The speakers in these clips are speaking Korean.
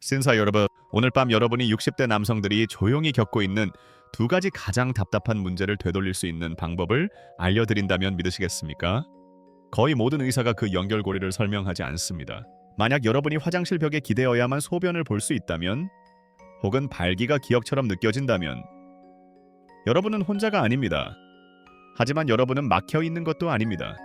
신사 여러분, 오늘 밤 여러분이 60대 남성들이 조용히 겪고 있는 두 가지 가장 답답한 문제를 되돌릴 수 있는 방법을 알려드린다면 믿으시겠습니까? 거의 모든 의사가 그 연결고리를 설명하지 않습니다. 만약 여러분이 화장실 벽에 기대어야만 소변을 볼 수 있다면, 혹은 발기가 기억처럼 느껴진다면, 여러분은 혼자가 아닙니다. 하지만 여러분은 막혀 있는 것도 아닙니다.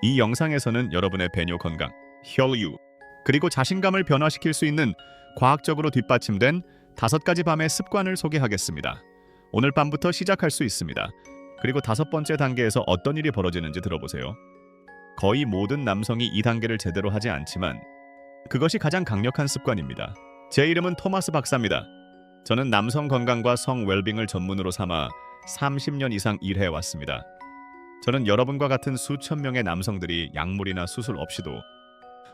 이 영상에서는 여러분의 배뇨 건강, 혈류, 그리고 자신감을 변화시킬 수 있는 과학적으로 뒷받침된 5가지 밤의 습관을 소개하겠습니다. 오늘 밤부터 시작할 수 있습니다. 그리고 5번째 단계에서 어떤 일이 벌어지는지 들어보세요. 거의 모든 남성이 이 단계를 제대로 하지 않지만 그것이 가장 강력한 습관입니다. 제 이름은 토마스 박사입니다. 저는 남성 건강과 성 웰빙을 전문으로 삼아 30년 이상 일해왔습니다. 저는 여러분과 같은 수천 명의 남성들이 약물이나 수술 없이도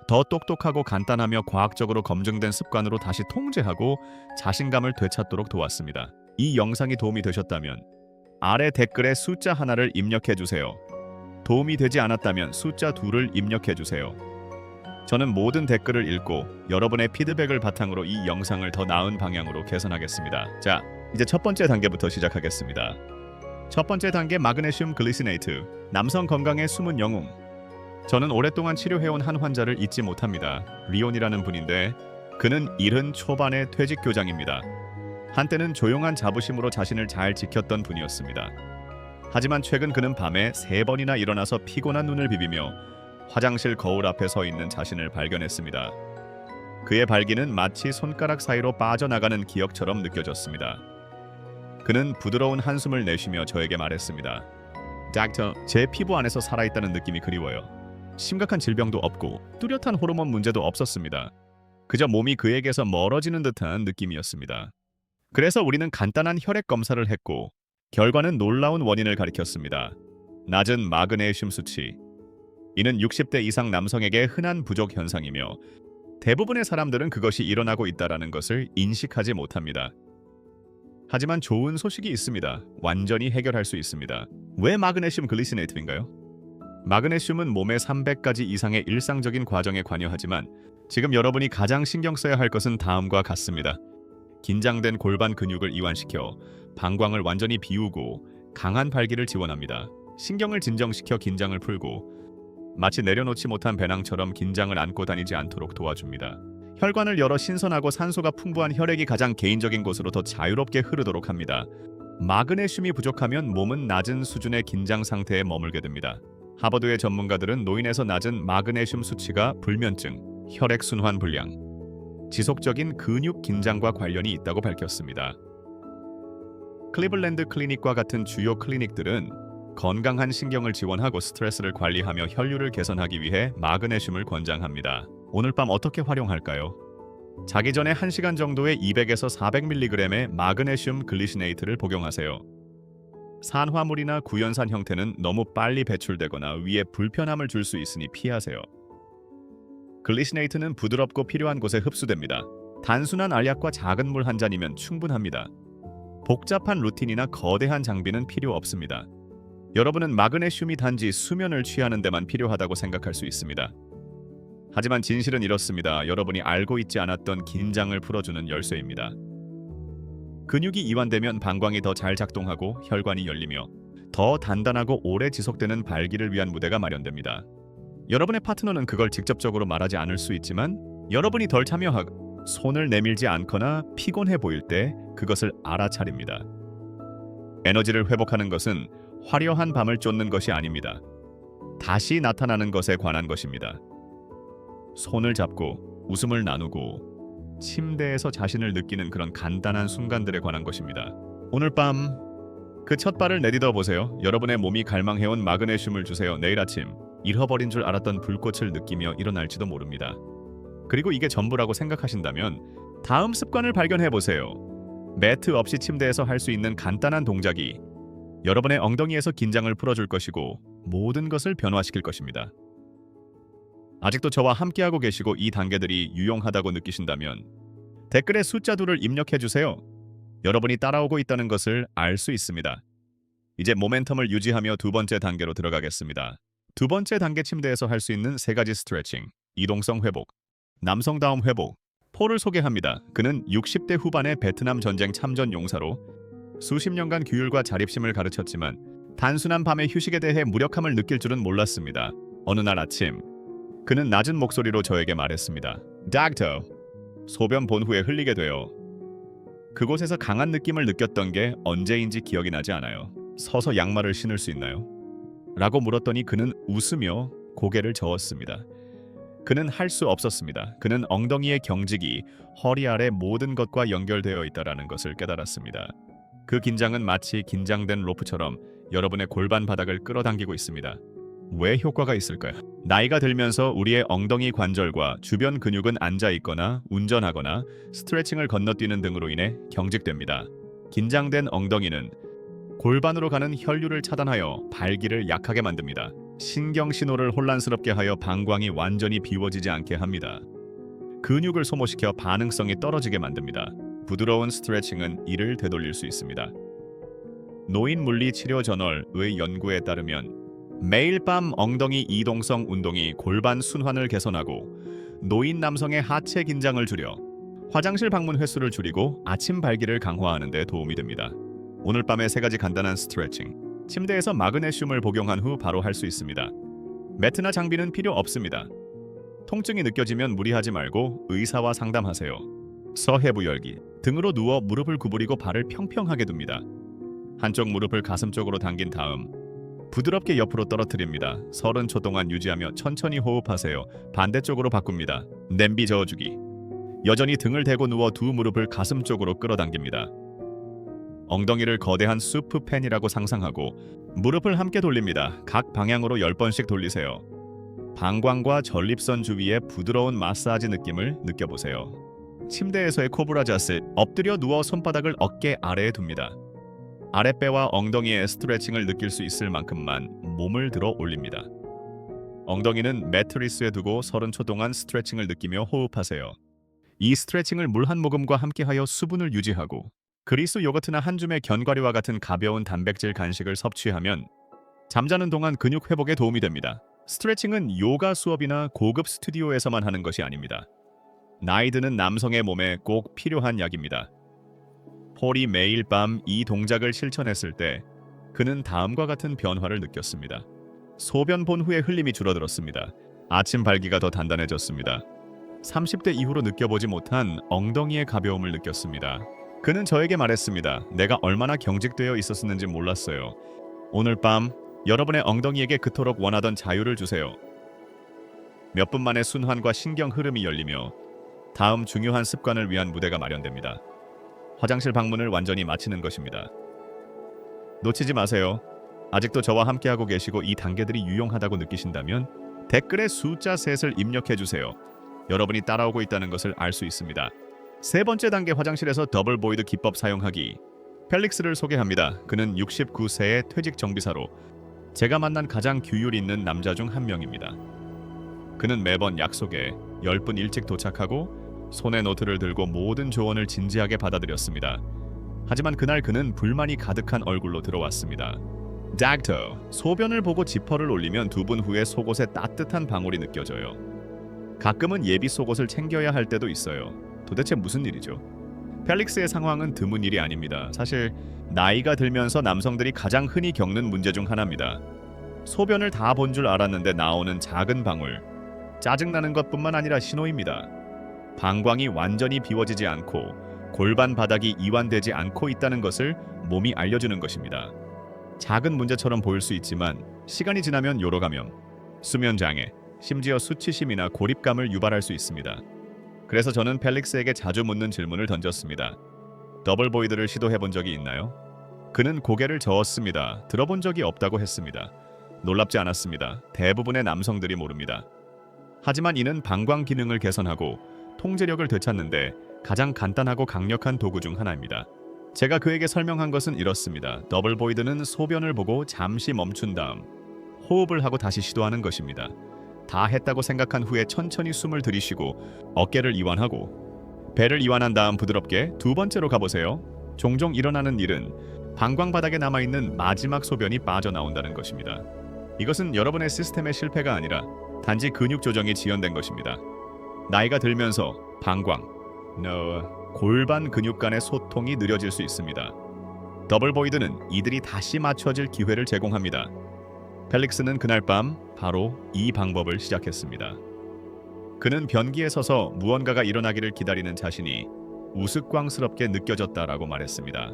더 똑똑하고 간단하며 과학적으로 검증된 습관으로 다시 통제하고 자신감을 되찾도록 도왔습니다. 이 영상이 도움이 되셨다면 아래 댓글에 숫자 하나를 입력해주세요. 도움이 되지 않았다면 숫자 2를 입력해주세요. 저는 모든 댓글을 읽고 여러분의 피드백을 바탕으로 이 영상을 더 나은 방향으로 개선하겠습니다. 자, 이제 첫 번째 단계부터 시작하겠습니다. 첫 번째 단계 마그네슘 글리시네이트, 남성 건강의 숨은 영웅. 저는 오랫동안 치료해온 한 환자를 잊지 못합니다. 리온이라는 분인데 그는 70 초반의 퇴직 교장입니다. 한때는 조용한 자부심으로 자신을 잘 지켰던 분이었습니다. 하지만 최근 그는 밤에 3번이나 일어나서 피곤한 눈을 비비며 화장실 거울 앞에 서 있는 자신을 발견했습니다. 그의 발기는 마치 손가락 사이로 빠져나가는 기억처럼 느껴졌습니다. 그는 부드러운 한숨을 내쉬며 저에게 말했습니다. 닥터, 제 피부 안에서 살아있다는 느낌이 그리워요. 심각한 질병도 없고 뚜렷한 호르몬 문제도 없었습니다. 그저 몸이 그에게서 멀어지는 듯한 느낌이었습니다. 그래서 우리는 간단한 혈액 검사를 했고 결과는 놀라운 원인을 가리켰습니다. 낮은 마그네슘 수치. 이는 60대 이상 남성에게 흔한 부족 현상이며 대부분의 사람들은 그것이 일어나고 있다는 것을 인식하지 못합니다. 하지만 좋은 소식이 있습니다. 완전히 해결할 수 있습니다. 왜 마그네슘 글리시네이트인가요? 마그네슘은 몸의 300가지 이상의 일상적인 과정에 관여하지만 지금 여러분이 가장 신경 써야 할 것은 다음과 같습니다. 긴장된 골반 근육을 이완시켜 방광을 완전히 비우고 강한 발기를 지원합니다. 신경을 진정시켜 긴장을 풀고 마치 내려놓지 못한 배낭처럼 긴장을 안고 다니지 않도록 도와줍니다. 혈관을 열어 신선하고 산소가 풍부한 혈액이 가장 개인적인 곳으로 더 자유롭게 흐르도록 합니다. 마그네슘이 부족하면 몸은 낮은 수준의 긴장 상태에 머물게 됩니다. 하버드의 전문가들은 노인에서 낮은 마그네슘 수치가 불면증, 혈액순환 불량, 지속적인 근육 긴장과 관련이 있다고 밝혔습니다. 클리블랜드 클리닉과 같은 주요 클리닉들은 건강한 신경을 지원하고 스트레스를 관리하며 혈류를 개선하기 위해 마그네슘을 권장합니다. 오늘 밤 어떻게 활용할까요? 자기 전에 1시간 정도의 200에서 400mg의 마그네슘 글리시네이트를 복용하세요. 산화물이나 구연산 형태는 너무 빨리 배출되거나 위에 불편함을 줄 수 있으니 피하세요. 글리시네이트는 부드럽고 필요한 곳에 흡수됩니다. 단순한 알약과 작은 물 한 잔이면 충분합니다. 복잡한 루틴이나 거대한 장비는 필요 없습니다. 여러분은 마그네슘이 단지 수면을 취하는 데만 필요하다고 생각할 수 있습니다. 하지만 진실은 이렇습니다. 여러분이 알고 있지 않았던 긴장을 풀어주는 열쇠입니다. 근육이 이완되면 방광이 더 잘 작동하고 혈관이 열리며 더 단단하고 오래 지속되는 발기를 위한 무대가 마련됩니다. 여러분의 파트너는 그걸 직접적으로 말하지 않을 수 있지만 여러분이 덜 참여하고 손을 내밀지 않거나 피곤해 보일 때 그것을 알아차립니다. 에너지를 회복하는 것은 화려한 밤을 쫓는 것이 아닙니다. 다시 나타나는 것에 관한 것입니다. 손을 잡고 웃음을 나누고 침대에서 자신을 느끼는 그런 간단한 순간들에 관한 것입니다. 오늘 밤 그 첫 발을 내딛어 보세요. 여러분의 몸이 갈망해온 마그네슘을 주세요. 내일 아침 잃어버린 줄 알았던 불꽃을 느끼며 일어날지도 모릅니다. 그리고 이게 전부라고 생각하신다면 다음 습관을 발견해 보세요. 매트 없이 침대에서 할 수 있는 간단한 동작이 여러분의 엉덩이에서 긴장을 풀어줄 것이고 모든 것을 변화시킬 것입니다. 아직도 저와 함께하고 계시고 이 단계들이 유용하다고 느끼신다면 댓글에 숫자 2를 입력해주세요. 여러분이 따라오고 있다는 것을 알 수 있습니다. 이제 모멘텀을 유지하며 2번째 단계로 들어가겠습니다. 2번째 단계 침대에서 할 수 있는 3가지 스트레칭, 이동성 회복, 남성다움 회복, 폴을 소개합니다. 그는 60대 후반의 베트남 전쟁 참전 용사로 수십 년간 규율과 자립심을 가르쳤지만 단순한 밤의 휴식에 대해 무력함을 느낄 줄은 몰랐습니다. 어느 날 아침 그는 낮은 목소리로 저에게 말했습니다. 닥터, 소변 본 후에 흘리게 돼요. 그곳에서 강한 느낌을 느꼈던 게 언제인지 기억이 나지 않아요. 서서 양말을 신을 수 있나요? 라고 물었더니 그는 웃으며 고개를 저었습니다. 그는 할 수 없었습니다. 그는 엉덩이의 경직이 허리 아래 모든 것과 연결되어 있다는 것을 깨달았습니다. 그 긴장은 마치 긴장된 로프처럼 여러분의 골반 바닥을 끌어당기고 있습니다. 왜 효과가 있을까요? 나이가 들면서 우리의 엉덩이 관절과 주변 근육은 앉아 있거나 운전하거나 스트레칭을 건너뛰는 등으로 인해 경직됩니다. 긴장된 엉덩이는 골반으로 가는 혈류를 차단하여 발기를 약하게 만듭니다. 신경 신호를 혼란스럽게 하여 방광이 완전히 비워지지 않게 합니다. 근육을 소모시켜 반응성이 떨어지게 만듭니다. 부드러운 스트레칭은 이를 되돌릴 수 있습니다. 노인물리치료저널의 연구에 따르면 매일 밤 엉덩이 이동성 운동이 골반 순환을 개선하고 노인 남성의 하체 긴장을 줄여 화장실 방문 횟수를 줄이고 아침 발기를 강화하는 데 도움이 됩니다. 오늘 밤에 3가지 간단한 스트레칭. 침대에서 마그네슘을 복용한 후 바로 할 수 있습니다. 매트나 장비는 필요 없습니다. 통증이 느껴지면 무리하지 말고 의사와 상담하세요. 서해부 열기. 등으로 누워 무릎을 구부리고 발을 평평하게 둡니다. 한쪽 무릎을 가슴 쪽으로 당긴 다음 부드럽게 옆으로 떨어뜨립니다. 30초 동안 유지하며 천천히 호흡하세요. 반대쪽으로 바꿉니다. 냄비 저어주기. 여전히 등을 대고 누워 두 무릎을 가슴 쪽으로 끌어당깁니다. 엉덩이를 거대한 수프팬이라고 상상하고 무릎을 함께 돌립니다. 각 방향으로 10번씩 돌리세요. 방광과 전립선 주위의 부드러운 마사지 느낌을 느껴보세요. 침대에서의 코브라 자세. 엎드려 누워 손바닥을 어깨 아래에 둡니다. 아랫배와 엉덩이의 스트레칭을 느낄 수 있을 만큼만 몸을 들어 올립니다. 엉덩이는 매트리스에 두고 30초 동안 스트레칭을 느끼며 호흡하세요. 이 스트레칭을 물 한 모금과 함께하여 수분을 유지하고 그리스 요거트나 한 줌의 견과류와 같은 가벼운 단백질 간식을 섭취하면 잠자는 동안 근육 회복에 도움이 됩니다. 스트레칭은 요가 수업이나 고급 스튜디오에서만 하는 것이 아닙니다. 나이 드는 남성의 몸에 꼭 필요한 약입니다. 폴이 매일 밤 이 동작을 실천했을 때 그는 다음과 같은 변화를 느꼈습니다. 소변 본 후에 흘림이 줄어들었습니다. 아침 발기가 더 단단해졌습니다. 30대 이후로 느껴보지 못한 엉덩이의 가벼움을 느꼈습니다. 그는 저에게 말했습니다. 내가 얼마나 경직되어 있었는지 몰랐어요. 오늘 밤 여러분의 엉덩이에게 그토록 원하던 자유를 주세요. 몇 분 만에 순환과 신경 흐름이 열리며 다음 중요한 습관을 위한 무대가 마련됩니다. 화장실 방문을 완전히 마치는 것입니다. 놓치지 마세요. 아직도 저와 함께하고 계시고 이 단계들이 유용하다고 느끼신다면 댓글에 숫자 3을 입력해주세요. 여러분이 따라오고 있다는 것을 알 수 있습니다. 3번째 단계 화장실에서 더블 보이드 기법 사용하기. 펠릭스를 소개합니다. 그는 69세의 퇴직 정비사로 제가 만난 가장 규율 있는 남자 중 한 명입니다. 그는 매번 약속에 10분 일찍 도착하고 손에 노트를 들고 모든 조언을 진지하게 받아들였습니다. 하지만 그날 그는 불만이 가득한 얼굴로 들어왔습니다. 닥터, 소변을 보고 지퍼를 올리면 2분 후에 속옷에 따뜻한 방울이 느껴져요. 가끔은 예비 속옷을 챙겨야 할 때도 있어요. 도대체 무슨 일이죠? 펠릭스의 상황은 드문 일이 아닙니다. 사실 나이가 들면서 남성들이 가장 흔히 겪는 문제 중 하나입니다. 소변을 다 본 줄 알았는데 나오는 작은 방울. 짜증나는 것뿐만 아니라 신호입니다. 방광이 완전히 비워지지 않고 골반 바닥이 이완되지 않고 있다는 것을 몸이 알려주는 것입니다. 작은 문제처럼 보일 수 있지만 시간이 지나면 요로 감염, 수면 장애, 심지어 수치심이나 고립감을 유발할 수 있습니다. 그래서 저는 펠릭스에게 자주 묻는 질문을 던졌습니다. 더블 보이드를 시도해본 적이 있나요? 그는 고개를 저었습니다. 들어본 적이 없다고 했습니다. 놀랍지 않았습니다. 대부분의 남성들이 모릅니다. 하지만 이는 방광 기능을 개선하고 통제력을 되찾는데 가장 간단하고 강력한 도구 중 하나입니다. 제가 그에게 설명한 것은 이렇습니다. 더블 보이드는 소변을 보고 잠시 멈춘 다음 호흡을 하고 다시 시도하는 것입니다. 다 했다고 생각한 후에 천천히 숨을 들이쉬고 어깨를 이완하고 배를 이완한 다음 부드럽게 2번째로 가보세요. 종종 일어나는 일은 방광 바닥에 남아있는 마지막 소변이 빠져나온다는 것입니다. 이것은 여러분의 시스템의 실패가 아니라 단지 근육 조정이 지연된 것입니다. 나이가 들면서 방광, No. 골반 근육 간의 소통이 느려질 수 있습니다. 더블 보이드는 이들이 다시 맞춰질 기회를 제공합니다. 펠릭스는 그날 밤 바로 이 방법을 시작했습니다. 그는 변기에 서서 무언가가 일어나기를 기다리는 자신이 우스꽝스럽게 느껴졌다라고 말했습니다.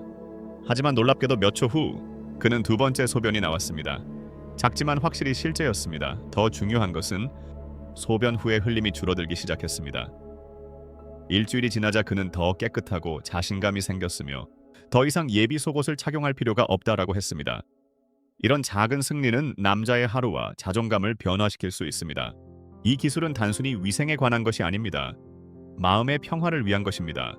하지만 놀랍게도 몇 초 후 그는 두 번째 소변이 나왔습니다. 작지만 확실히 실제였습니다. 더 중요한 것은 소변 후에 흘림이 줄어들기 시작했습니다. 일주일이 지나자 그는 더 깨끗하고 자신감이 생겼으며 더 이상 예비 속옷을 착용할 필요가 없다라고 했습니다. 이런 작은 승리는 남자의 하루와 자존감을 변화시킬 수 있습니다. 이 기술은 단순히 위생에 관한 것이 아닙니다. 마음의 평화를 위한 것입니다.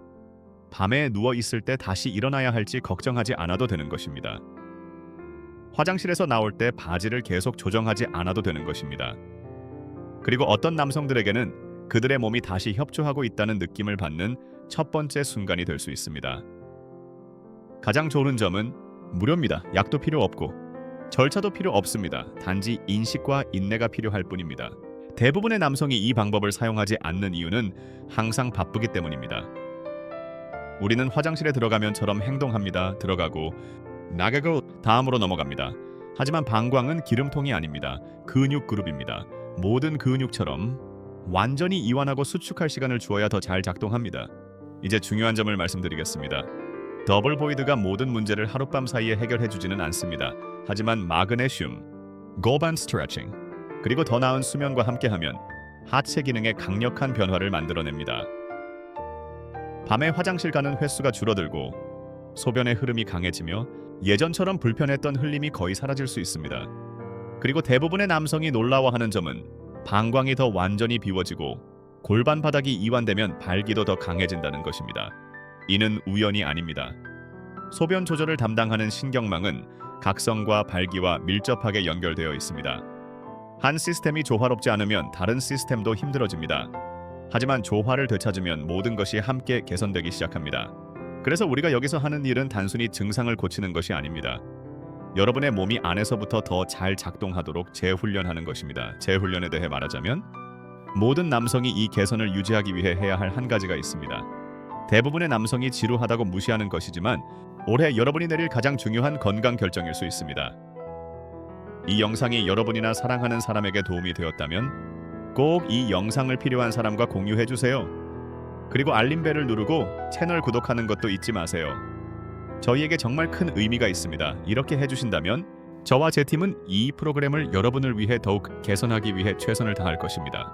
밤에 누워 있을 때 다시 일어나야 할지 걱정하지 않아도 되는 것입니다. 화장실에서 나올 때 바지를 계속 조정하지 않아도 되는 것입니다. 그리고 어떤 남성들에게는 그들의 몸이 다시 협조하고 있다는 느낌을 받는 첫 번째 순간이 될 수 있습니다. 가장 좋은 점은 무료입니다. 약도 필요 없고 절차도 필요 없습니다. 단지 인식과 인내가 필요할 뿐입니다. 대부분의 남성이 이 방법을 사용하지 않는 이유는 항상 바쁘기 때문입니다. 우리는 화장실에 들어가면처럼 행동합니다. 들어가고 나가고 다음으로 넘어갑니다. 하지만 방광은 기름통이 아닙니다. 근육 그룹입니다. 모든 근육처럼 완전히 이완하고 수축할 시간을 주어야 더 잘 작동합니다. 이제 중요한 점을 말씀드리겠습니다. 더블 보이드가 모든 문제를 하룻밤 사이에 해결해주지는 않습니다. 하지만 마그네슘, 골반 스트레칭, 그리고 더 나은 수면과 함께하면 하체 기능에 강력한 변화를 만들어냅니다. 밤에 화장실 가는 횟수가 줄어들고 소변의 흐름이 강해지며 예전처럼 불편했던 흘림이 거의 사라질 수 있습니다. 그리고 대부분의 남성이 놀라워하는 점은 방광이 더 완전히 비워지고 골반 바닥이 이완되면 발기도 더 강해진다는 것입니다. 이는 우연이 아닙니다. 소변 조절을 담당하는 신경망은 각성과 발기와 밀접하게 연결되어 있습니다. 한 시스템이 조화롭지 않으면 다른 시스템도 힘들어집니다. 하지만 조화를 되찾으면 모든 것이 함께 개선되기 시작합니다. 그래서 우리가 여기서 하는 일은 단순히 증상을 고치는 것이 아닙니다. 여러분의 몸이 안에서부터 더 잘 작동하도록 재훈련하는 것입니다. 재훈련에 대해 말하자면 모든 남성이 이 개선을 유지하기 위해 해야 할 한 가지가 있습니다. 대부분의 남성이 지루하다고 무시하는 것이지만 올해 여러분이 내릴 가장 중요한 건강 결정일 수 있습니다. 이 영상이 여러분이나 사랑하는 사람에게 도움이 되었다면 꼭 이 영상을 필요한 사람과 공유해 주세요. 그리고 알림벨을 누르고 채널 구독하는 것도 잊지 마세요. 저희에게 정말 큰 의미가 있습니다. 이렇게 해주신다면 저와 제 팀은 이 프로그램을 여러분을 위해 더욱 개선하기 위해 최선을 다할 것입니다.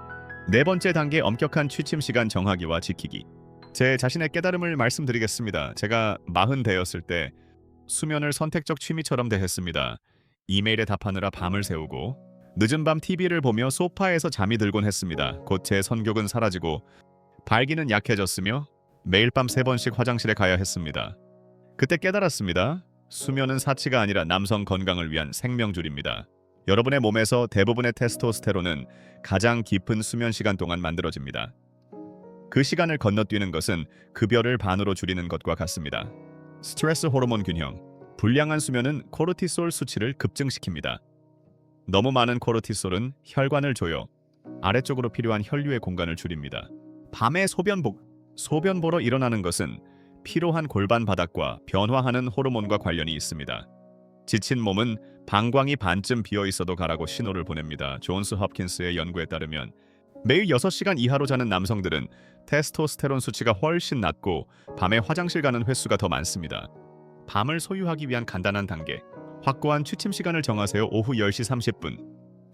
네 번째 단계, 엄격한 취침 시간 정하기와 지키기. 제 자신의 깨달음을 말씀드리겠습니다. 제가 40 되었을 때 수면을 선택적 취미처럼 대했습니다. 이메일에 답하느라 밤을 새우고 늦은 밤 TV를 보며 소파에서 잠이 들곤 했습니다. 곧 제 성욕은 사라지고 발기는 약해졌으며 매일 밤 3번씩 화장실에 가야 했습니다. 그때 깨달았습니다. 수면은 사치가 아니라 남성 건강을 위한 생명줄입니다. 여러분의 몸에서 대부분의 테스토스테론은 가장 깊은 수면 시간 동안 만들어집니다. 그 시간을 건너뛰는 것은 급여를 반으로 줄이는 것과 같습니다. 스트레스 호르몬 균형, 불량한 수면은 코르티솔 수치를 급증시킵니다. 너무 많은 코르티솔은 혈관을 조여 아래쪽으로 필요한 혈류의 공간을 줄입니다. 밤에 소변 보러 일어나는 것은 피로한 골반 바닥과 변화하는 호르몬과 관련이 있습니다. 지친 몸은 방광이 반쯤 비어 있어도 가라고 신호를 보냅니다. 존스 홉킨스의 연구에 따르면 매일 6시간 이하로 자는 남성들은 테스토스테론 수치가 훨씬 낮고 밤에 화장실 가는 횟수가 더 많습니다. 밤을 소유하기 위한 간단한 단계. 확고한 취침 시간을 정하세요. 오후 10시 30분.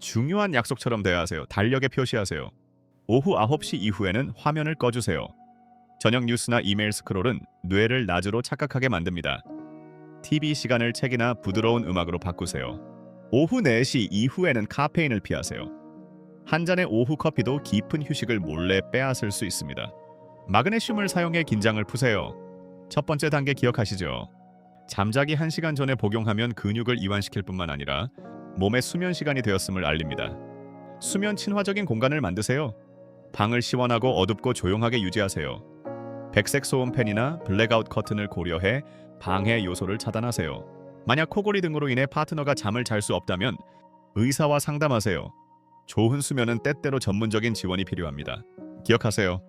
중요한 약속처럼 대하세요. 달력에 표시하세요. 오후 9시 이후에는 화면을 꺼주세요. 저녁 뉴스나 이메일 스크롤은 뇌를 낮으로 착각하게 만듭니다. TV 시간을 책이나 부드러운 음악으로 바꾸세요. 오후 4시 이후에는 카페인을 피하세요. 한 잔의 오후 커피도 깊은 휴식을 몰래 빼앗을 수 있습니다. 마그네슘을 사용해 긴장을 푸세요. 첫 번째 단계 기억하시죠? 잠자기 1시간 전에 복용하면 근육을 이완시킬 뿐만 아니라 몸의 수면 시간이 되었음을 알립니다. 수면 친화적인 공간을 만드세요. 방을 시원하고 어둡고 조용하게 유지하세요. 백색 소음 팬이나 블랙아웃 커튼을 고려해 방해 요소를 차단하세요. 만약 코골이 등으로 인해 파트너가 잠을 잘 수 없다면 의사와 상담하세요. 좋은 수면은 때때로 전문적인 지원이 필요합니다. 기억하세요.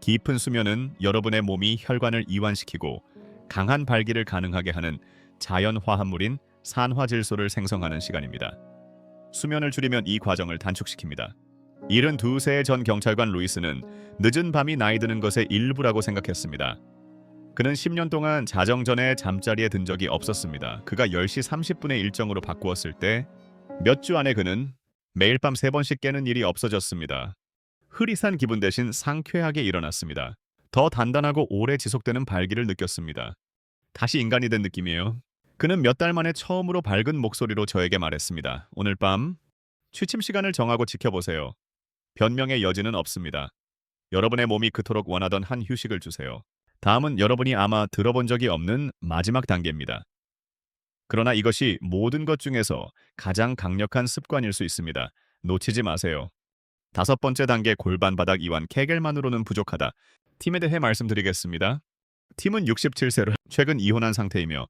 깊은 수면은 여러분의 몸이 혈관을 이완시키고 강한 발기를 가능하게 하는 자연 화합물인 산화질소를 생성하는 시간입니다. 수면을 줄이면 이 과정을 단축시킵니다. 72세 전 경찰관 루이스는 늦은 밤이 나이 드는 것의 일부라고 생각했습니다. 그는 10년 동안 자정 전에 잠자리에 든 적이 없었습니다. 그가 10시 30분에 일정으로 바꾸었을 때 몇 주 안에 그는 매일 밤 3번씩 깨는 일이 없어졌습니다. 흐릿한 기분 대신 상쾌하게 일어났습니다. 더 단단하고 오래 지속되는 발기를 느꼈습니다. 다시 인간이 된 느낌이에요. 그는 몇 달 만에 처음으로 밝은 목소리로 저에게 말했습니다. 오늘 밤 취침 시간을 정하고 지켜보세요. 변명의 여지는 없습니다. 여러분의 몸이 그토록 원하던 한 휴식을 주세요. 다음은 여러분이 아마 들어본 적이 없는 마지막 단계입니다. 그러나 이것이 모든 것 중에서 가장 강력한 습관일 수 있습니다. 놓치지 마세요. 5번째 단계 골반 바닥 이완 케겔만으로는 부족하다. 팀에 대해 말씀드리겠습니다. 팀은 67세로 최근 이혼한 상태이며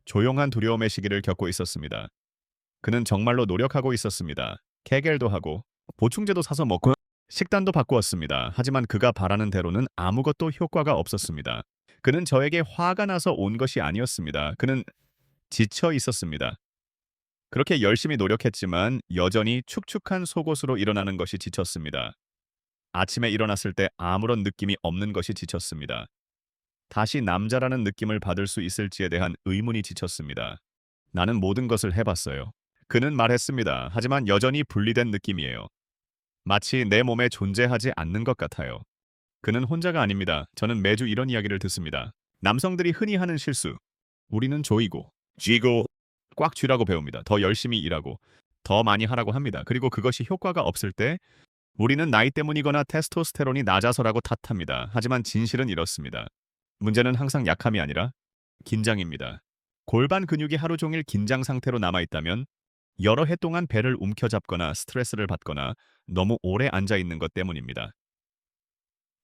조용한 두려움의 시기를 겪고 있었습니다. 그는 정말로 노력하고 있었습니다. 케겔도 하고 보충제도 사서 먹고 식단도 바꾸었습니다. 하지만 그가 바라는 대로는 아무것도 효과가 없었습니다. 그는 저에게 화가 나서 온 것이 아니었습니다. 그는 지쳐 있었습니다. 그렇게 열심히 노력했지만 여전히 축축한 속옷으로 일어나는 것이 지쳤습니다. 아침에 일어났을 때 아무런 느낌이 없는 것이 지쳤습니다. 다시 남자라는 느낌을 받을 수 있을지에 대한 의문이 지쳤습니다. 나는 모든 것을 해봤어요. 그는 말했습니다. 하지만 여전히 분리된 느낌이에요. 마치 내 몸에 존재하지 않는 것 같아요. 그는 혼자가 아닙니다. 저는 매주 이런 이야기를 듣습니다. 남성들이 흔히 하는 실수. 우리는 조이고, 쥐고, 꽉 쥐라고 배웁니다. 더 열심히 일하고, 더 많이 하라고 합니다. 그리고 그것이 효과가 없을 때 우리는 나이 때문이거나 테스토스테론이 낮아서라고 탓합니다. 하지만 진실은 이렇습니다. 문제는 항상 약함이 아니라 긴장입니다. 골반 근육이 하루 종일 긴장 상태로 남아있다면 여러 해 동안 배를 움켜잡거나 스트레스를 받거나 너무 오래 앉아 있는 것 때문입니다.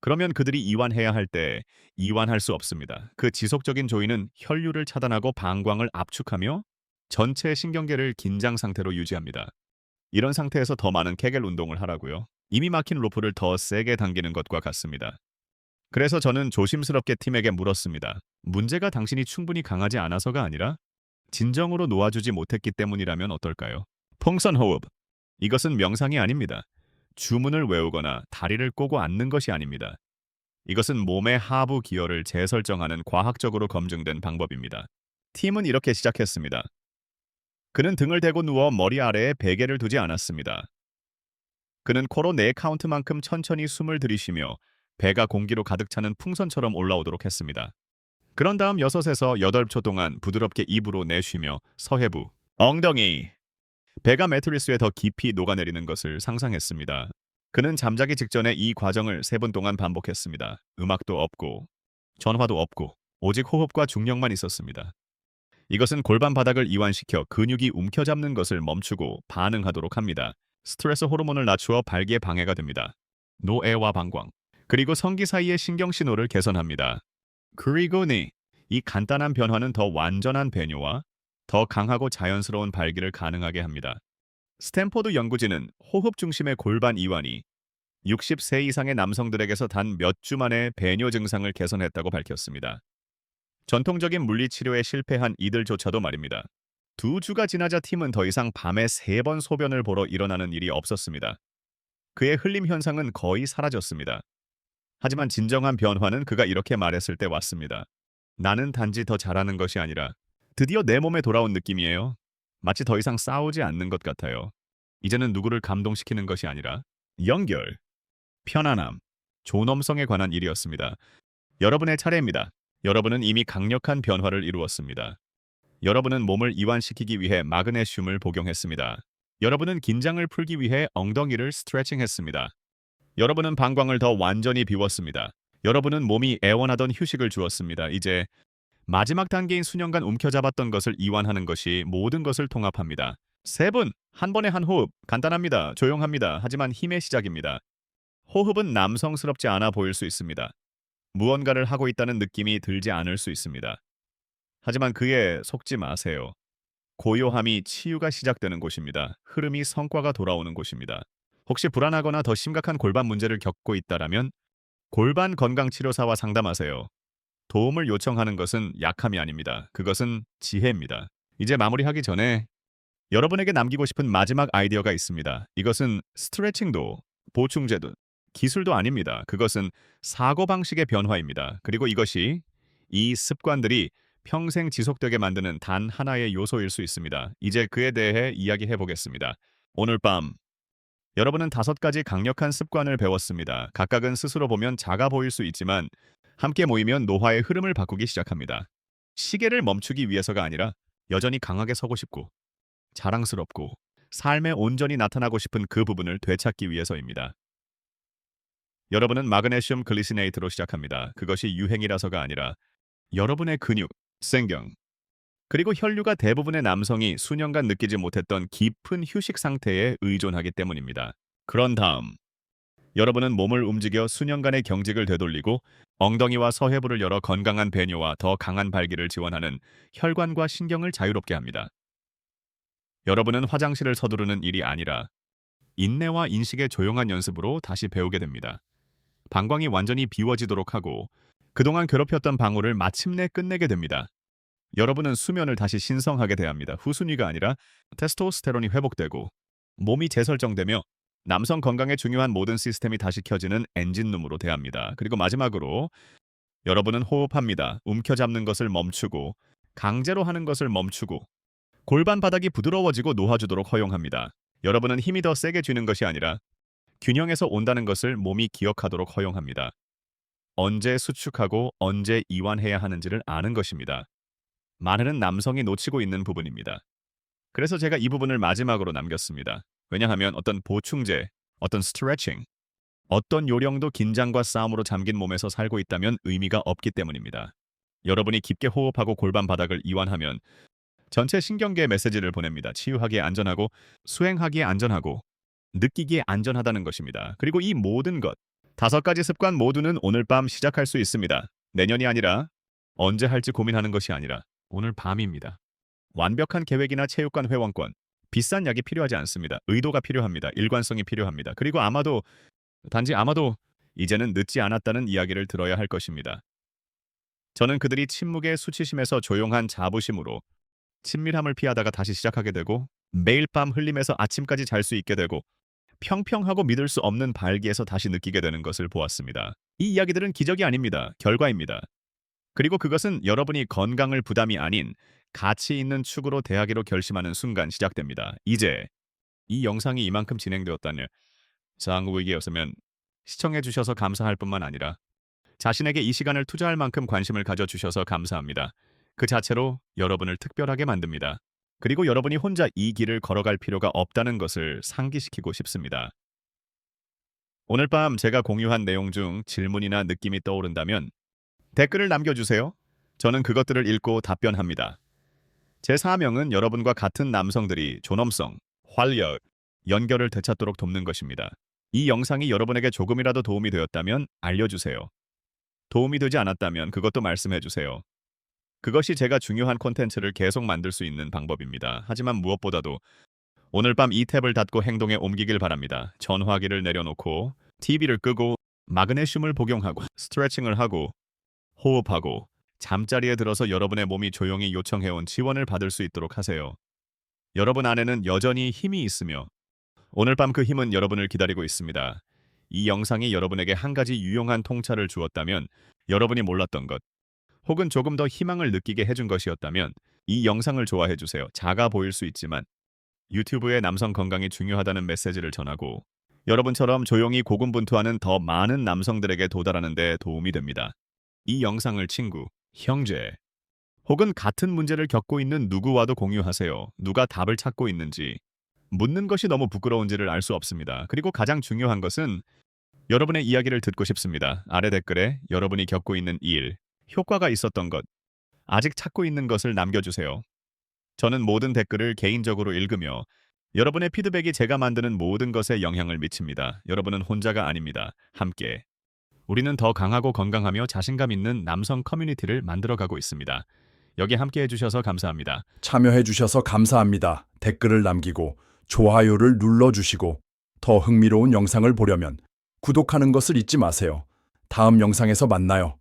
그러면 그들이 이완해야 할 때 이완할 수 없습니다. 그 지속적인 조이는 혈류를 차단하고 방광을 압축하며 전체 신경계를 긴장 상태로 유지합니다. 이런 상태에서 더 많은 케겔 운동을 하라고요. 이미 막힌 로프를 더 세게 당기는 것과 같습니다. 그래서 저는 조심스럽게 팀에게 물었습니다. 문제가 당신이 충분히 강하지 않아서가 아니라 진정으로 놓아주지 못했기 때문이라면 어떨까요? 풍선 호흡. 이것은 명상이 아닙니다. 주문을 외우거나 다리를 꼬고 앉는 것이 아닙니다. 이것은 몸의 하부 기혈을 재설정하는 과학적으로 검증된 방법입니다. 팀은 이렇게 시작했습니다. 그는 등을 대고 누워 머리 아래에 베개를 두지 않았습니다. 그는 코로 4카운트만큼 천천히 숨을 들이쉬며 배가 공기로 가득 차는 풍선처럼 올라오도록 했습니다. 그런 다음 6에서 8초 동안 부드럽게 입으로 내쉬며 서해부, 엉덩이, 배가 매트리스에 더 깊이 녹아내리는 것을 상상했습니다. 그는 잠자기 직전에 이 과정을 3분 동안 반복했습니다. 음악도 없고 전화도 없고 오직 호흡과 중력만 있었습니다. 이것은 골반 바닥을 이완시켜 근육이 움켜잡는 것을 멈추고 반응하도록 합니다. 스트레스 호르몬을 낮추어 발기에 방해가 됩니다. 노애와 방광, 그리고 성기 사이의 신경 신호를 개선합니다. 그리고 이 간단한 변화는 더 완전한 배뇨와 더 강하고 자연스러운 발기를 가능하게 합니다. 스탠포드 연구진은 호흡 중심의 골반 이완이 60세 이상의 남성들에게서 단 몇 주 만에 배뇨 증상을 개선했다고 밝혔습니다. 전통적인 물리치료에 실패한 이들조차도 말입니다. 2주가 지나자 팀은 더 이상 밤에 3번 소변을 보러 일어나는 일이 없었습니다. 그의 흘림 현상은 거의 사라졌습니다. 하지만 진정한 변화는 그가 이렇게 말했을 때 왔습니다. 나는 단지 더 잘하는 것이 아니라 드디어 내 몸에 돌아온 느낌이에요. 마치 더 이상 싸우지 않는 것 같아요. 이제는 누구를 감동시키는 것이 아니라 연결, 편안함, 존엄성에 관한 일이었습니다. 여러분의 차례입니다. 여러분은 이미 강력한 변화를 이루었습니다. 여러분은 몸을 이완시키기 위해 마그네슘을 복용했습니다. 여러분은 긴장을 풀기 위해 엉덩이를 스트레칭했습니다. 여러분은 방광을 더 완전히 비웠습니다. 여러분은 몸이 애원하던 휴식을 주었습니다. 이제 마지막 단계인 수년간 움켜잡았던 것을 이완하는 것이 모든 것을 통합합니다. 3분, 한 번에 한 호흡, 간단합니다. 조용합니다. 하지만 힘의 시작입니다. 호흡은 남성스럽지 않아 보일 수 있습니다. 무언가를 하고 있다는 느낌이 들지 않을 수 있습니다. 하지만 그에 속지 마세요. 고요함이 치유가 시작되는 곳입니다. 흐름이 성과가 돌아오는 곳입니다. 혹시 불안하거나 더 심각한 골반 문제를 겪고 있다라면 골반 건강치료사와 상담하세요. 도움을 요청하는 것은 약함이 아닙니다. 그것은 지혜입니다. 이제 마무리하기 전에 여러분에게 남기고 싶은 마지막 아이디어가 있습니다. 이것은 스트레칭도 보충제도 기술도 아닙니다. 그것은 사고방식의 변화입니다. 그리고 이것이 이 습관들이 평생 지속되게 만드는 단 하나의 요소일 수 있습니다. 이제 그에 대해 이야기해 보겠습니다. 오늘 밤 여러분은 5가지 강력한 습관을 배웠습니다. 각각은 스스로 보면 작아 보일 수 있지만 함께 모이면 노화의 흐름을 바꾸기 시작합니다. 시계를 멈추기 위해서가 아니라 여전히 강하게 서고 싶고 자랑스럽고 삶에 온전히 나타나고 싶은 그 부분을 되찾기 위해서입니다. 여러분은 마그네슘 글리시네이트로 시작합니다. 그것이 유행이라서가 아니라 여러분의 근육, 생경, 그리고 혈류가 대부분의 남성이 수년간 느끼지 못했던 깊은 휴식 상태에 의존하기 때문입니다. 그런 다음 여러분은 몸을 움직여 수년간의 경직을 되돌리고 엉덩이와 서해부를 열어 건강한 배뇨와 더 강한 발기를 지원하는 혈관과 신경을 자유롭게 합니다. 여러분은 화장실을 서두르는 일이 아니라 인내와 인식의 조용한 연습으로 다시 배우게 됩니다. 방광이 완전히 비워지도록 하고 그동안 괴롭혔던 방울을 마침내 끝내게 됩니다. 여러분은 수면을 다시 신성하게 대합니다. 후순위가 아니라 테스토스테론이 회복되고 몸이 재설정되며 남성 건강에 중요한 모든 시스템이 다시 켜지는 엔진룸으로 대합니다. 그리고 마지막으로 여러분은 호흡합니다. 움켜잡는 것을 멈추고 강제로 하는 것을 멈추고 골반 바닥이 부드러워지고 놓아주도록 허용합니다. 여러분은 힘이 더 세게 쥐는 것이 아니라 균형에서 온다는 것을 몸이 기억하도록 허용합니다. 언제 수축하고 언제 이완해야 하는지를 아는 것입니다. 많은 남성이 놓치고 있는 부분입니다. 그래서 제가 이 부분을 마지막으로 남겼습니다. 왜냐하면 어떤 보충제, 어떤 스트레칭, 어떤 요령도 긴장과 싸움으로 잠긴 몸에서 살고 있다면 의미가 없기 때문입니다. 여러분이 깊게 호흡하고 골반 바닥을 이완하면 전체 신경계에 메시지를 보냅니다. 치유하기에 안전하고 수행하기에 안전하고 느끼기에 안전하다는 것입니다. 그리고 이 모든 것, 5가지 습관 모두는 오늘 밤 시작할 수 있습니다. 내년이 아니라 언제 할지 고민하는 것이 아니라 오늘 밤입니다. 완벽한 계획이나 체육관 회원권, 비싼 약이 필요하지 않습니다. 의도가 필요합니다. 일관성이 필요합니다. 그리고 단지 아마도 이제는 늦지 않았다는 이야기를 들어야 할 것입니다. 저는 그들이 침묵의 수치심에서 조용한 자부심으로 친밀함을 피하다가 다시 시작하게 되고 매일 밤 흘림에서 아침까지 잘 수 있게 되고 평평하고 믿을 수 없는 발기에서 다시 느끼게 되는 것을 보았습니다. 이 이야기들은 기적이 아닙니다. 결과입니다. 그리고 그것은 여러분이 건강을 부담이 아닌 가치 있는 축으로 대하기로 결심하는 순간 시작됩니다. 이제 이 영상이 이만큼 진행되었다면 상위기였으면 시청해 주셔서 감사할 뿐만 아니라 자신에게 이 시간을 투자할 만큼 관심을 가져주셔서 감사합니다. 그 자체로 여러분을 특별하게 만듭니다. 그리고 여러분이 혼자 이 길을 걸어갈 필요가 없다는 것을 상기시키고 싶습니다. 오늘 밤 제가 공유한 내용 중 질문이나 느낌이 떠오른다면 댓글을 남겨주세요. 저는 그것들을 읽고 답변합니다. 제 사명은 여러분과 같은 남성들이 존엄성, 활력, 연결을 되찾도록 돕는 것입니다. 이 영상이 여러분에게 조금이라도 도움이 되었다면 알려주세요. 도움이 되지 않았다면 그것도 말씀해주세요. 그것이 제가 중요한 콘텐츠를 계속 만들 수 있는 방법입니다. 하지만 무엇보다도 오늘 밤 이 탭을 닫고 행동에 옮기길 바랍니다. 전화기를 내려놓고 TV를 끄고 마그네슘을 복용하고 스트레칭을 하고 호흡하고 잠자리에 들어서 여러분의 몸이 조용히 요청해온 지원을 받을 수 있도록 하세요. 여러분 안에는 여전히 힘이 있으며 오늘 밤 그 힘은 여러분을 기다리고 있습니다. 이 영상이 여러분에게 한 가지 유용한 통찰을 주었다면 여러분이 몰랐던 것 혹은 조금 더 희망을 느끼게 해준 것이었다면 이 영상을 좋아해 주세요. 작아 보일 수 있지만 유튜브에 남성 건강이 중요하다는 메시지를 전하고 여러분처럼 조용히 고군분투하는 더 많은 남성들에게 도달하는 데 도움이 됩니다. 이 영상을 친구, 형제 혹은 같은 문제를 겪고 있는 누구와도 공유하세요. 누가 답을 찾고 있는지 묻는 것이 너무 부끄러운지를 알 수 없습니다. 그리고 가장 중요한 것은 여러분의 이야기를 듣고 싶습니다. 아래 댓글에 여러분이 겪고 있는 일, 효과가 있었던 것, 아직 찾고 있는 것을 남겨주세요. 저는 모든 댓글을 개인적으로 읽으며 여러분의 피드백이 제가 만드는 모든 것에 영향을 미칩니다. 여러분은 혼자가 아닙니다. 함께. 우리는 더 강하고 건강하며 자신감 있는 남성 커뮤니티를 만들어가고 있습니다. 여기 함께 해주셔서 감사합니다. 참여해 주셔서 감사합니다. 댓글을 남기고 좋아요를 눌러주시고 더 흥미로운 영상을 보려면 구독하는 것을 잊지 마세요. 다음 영상에서 만나요.